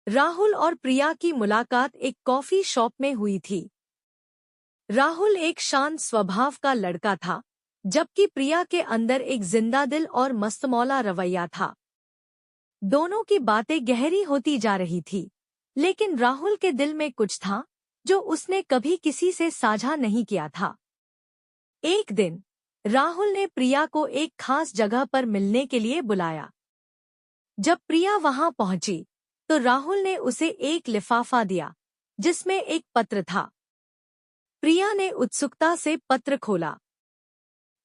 राहुल और प्रिया की मुलाकात एक कॉफी शॉप में हुई थी। राहुल एक शांत स्वभाव का लड़का था, जबकि प्रिया के अंदर एक जिंदादिल और मस्तमौला रवैया था। दोनों की बातें गहरी होती जा रही थी, लेकिन राहुल के दिल में कुछ था जो उसने कभी किसी से साझा नहीं किया था। एक दिन राहुल ने प्रिया को एक खास जगह पर मिलने के लिए बुलाया। जब प्रिया वहां पहुंची, तो राहुल ने उसे एक लिफाफा दिया, जिसमें एक पत्र था। प्रिया ने उत्सुकता से पत्र खोला।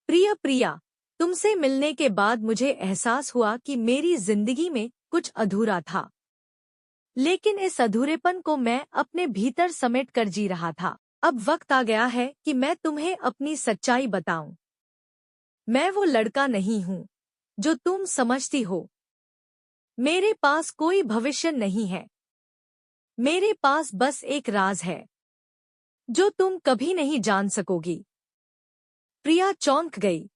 प्रिया, तुमसे मिलने के बाद मुझे एहसास हुआ कि मेरी जिंदगी में कुछ अधूरा था, लेकिन इस अधूरेपन को मैं अपने भीतर समेट कर जी रहा था। अब वक्त आ गया है कि मैं तुम्हें अपनी सच्चाई बताऊं। मैं वो लड़का नहीं हूं जो तुम समझती हो। मेरे पास कोई भविष्य नहीं है। मेरे पास बस एक राज है जो तुम कभी नहीं जान सकोगी। प्रिया चौंक गई।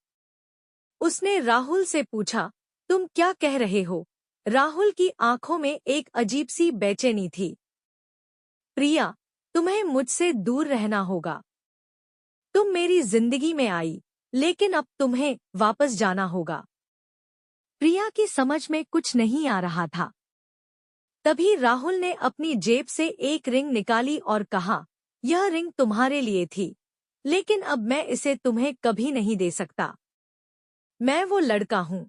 उसने राहुल से पूछा, तुम क्या कह रहे हो? राहुल की आंखों में एक अजीब सी बेचैनी थी। प्रिया, तुम्हें मुझसे दूर रहना होगा। तुम मेरी जिंदगी में आई, लेकिन अब तुम्हें वापस जाना होगा। प्रिया की समझ में कुछ नहीं आ रहा था। तभी राहुल ने अपनी जेब से एक रिंग निकाली और कहा, यह रिंग तुम्हारे लिए थी, लेकिन अब मैं इसे तुम्हें कभी नहीं दे सकता। मैं वो लड़का हूँ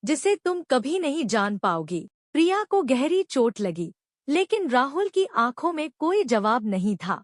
जिसे तुम कभी नहीं जान पाओगी। प्रिया को गहरी चोट लगी, लेकिन राहुल की आंखों में कोई जवाब नहीं था।